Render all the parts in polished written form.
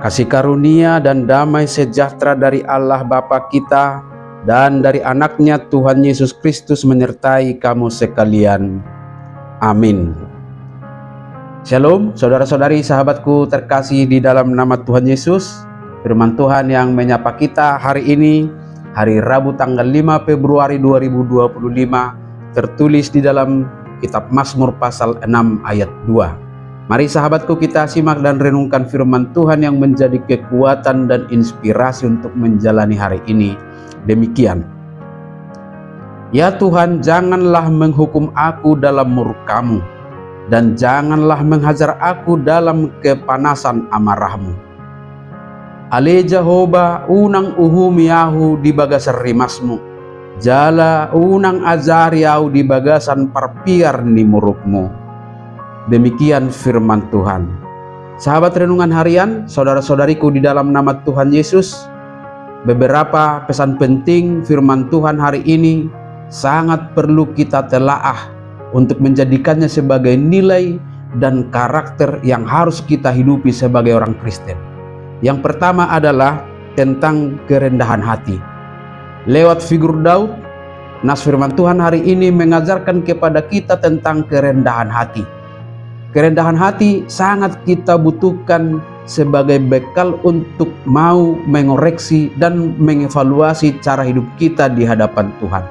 Kasih karunia dan damai sejahtera dari Allah Bapa kita dan dari anaknya Tuhan Yesus Kristus menyertai kamu sekalian. Amin. Shalom saudara-saudari, sahabatku terkasih di dalam nama Tuhan Yesus. Firman Tuhan yang menyapa kita hari ini, hari Rabu tanggal 5 Februari 2025, tertulis di dalam kitab Mazmur pasal 6 ayat 2. Mari sahabatku, kita simak dan renungkan firman Tuhan yang menjadi kekuatan dan inspirasi untuk menjalani hari ini. Demikian. Ya Tuhan, janganlah menghukum aku dalam murka-Mu, dan janganlah menghajar aku dalam kepanasan amarah-Mu. Ale Jehovah unang uhumiyahu di bagasan rimas-Mu, jala unang azariau di bagasan parpiar ni muruk-Mu. Demikian firman Tuhan. Sahabat renungan harian, saudara-saudariku di dalam nama Tuhan Yesus, beberapa pesan penting firman Tuhan hari ini sangat perlu kita telaah untuk menjadikannya sebagai nilai dan karakter yang harus kita hidupi sebagai orang Kristen. Yang pertama adalah tentang kerendahan hati. Lewat figur Daud, nas firman Tuhan hari ini mengajarkan kepada kita tentang kerendahan hati. Kerendahan hati sangat kita butuhkan sebagai bekal untuk mau mengoreksi dan mengevaluasi cara hidup kita di hadapan Tuhan.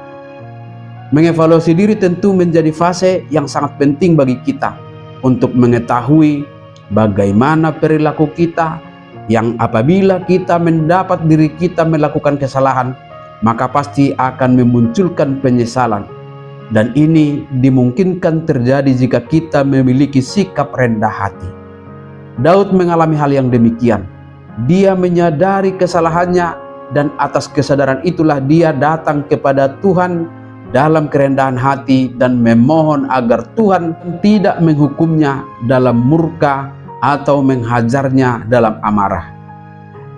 Mengevaluasi diri tentu menjadi fase yang sangat penting bagi kita untuk mengetahui bagaimana perilaku kita, yang apabila kita mendapat diri kita melakukan kesalahan, maka pasti akan memunculkan penyesalan. Dan ini dimungkinkan terjadi jika kita memiliki sikap rendah hati. Daud mengalami hal yang demikian. Dia menyadari kesalahannya, dan atas kesadaran itulah dia datang kepada Tuhan dalam kerendahan hati dan memohon agar Tuhan tidak menghukumnya dalam murka atau menghajarnya dalam amarah.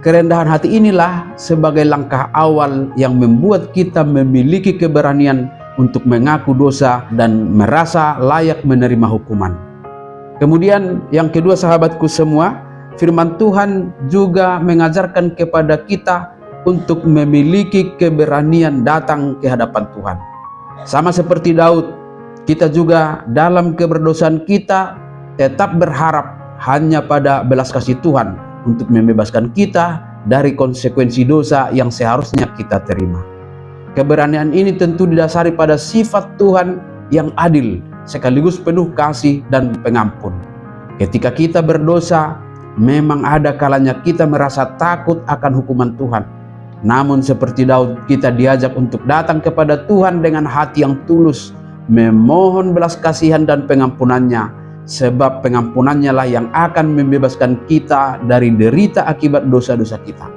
Kerendahan hati inilah sebagai langkah awal yang membuat kita memiliki keberanian untuk mengaku dosa dan merasa layak menerima hukuman. Kemudian yang kedua, sahabatku semua, firman Tuhan juga mengajarkan kepada kita untuk memiliki keberanian datang ke hadapan Tuhan. Sama seperti Daud, kita juga dalam keberdosaan kita tetap berharap hanya pada belas kasih Tuhan untuk membebaskan kita dari konsekuensi dosa yang seharusnya kita terima. Keberanian ini tentu didasari pada sifat Tuhan yang adil, sekaligus penuh kasih dan pengampun. Ketika kita berdosa, memang ada kalanya kita merasa takut akan hukuman Tuhan. Namun seperti Daud, kita diajak untuk datang kepada Tuhan dengan hati yang tulus, memohon belas kasihan dan pengampunannya, sebab pengampunannya lah yang akan membebaskan kita dari derita akibat dosa-dosa kita.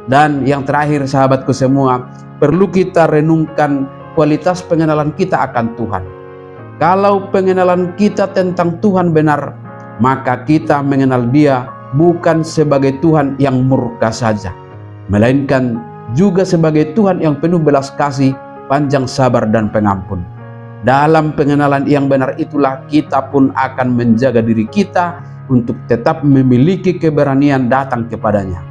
Dan yang terakhir, sahabatku semua, perlu kita renungkan kualitas pengenalan kita akan Tuhan. Kalau pengenalan kita tentang Tuhan benar, maka kita mengenal Dia bukan sebagai Tuhan yang murka saja, melainkan juga sebagai Tuhan yang penuh belas kasih, panjang sabar dan pengampun. Dalam pengenalan yang benar itulah kita pun akan menjaga diri kita untuk tetap memiliki keberanian datang kepadanya.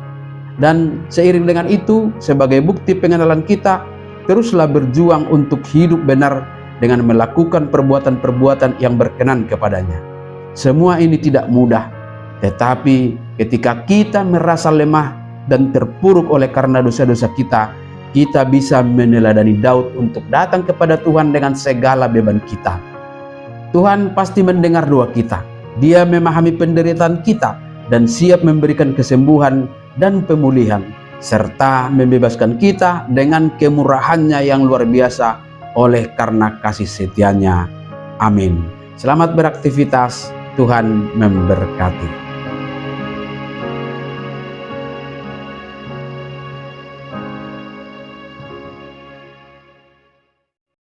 Dan seiring dengan itu, sebagai bukti pengenalan kita, teruslah berjuang untuk hidup benar dengan melakukan perbuatan-perbuatan yang berkenan kepadanya. Semua ini tidak mudah, tetapi ketika kita merasa lemah dan terpuruk oleh karena dosa-dosa kita, kita bisa meneladani Daud untuk datang kepada Tuhan dengan segala beban kita. Tuhan pasti mendengar doa kita. Dia memahami penderitaan kita dan siap memberikan kesembuhan dan pemulihan, serta membebaskan kita dengan kemurahannya yang luar biasa oleh karena kasih setianya. Amin. Selamat beraktivitas, Tuhan memberkati.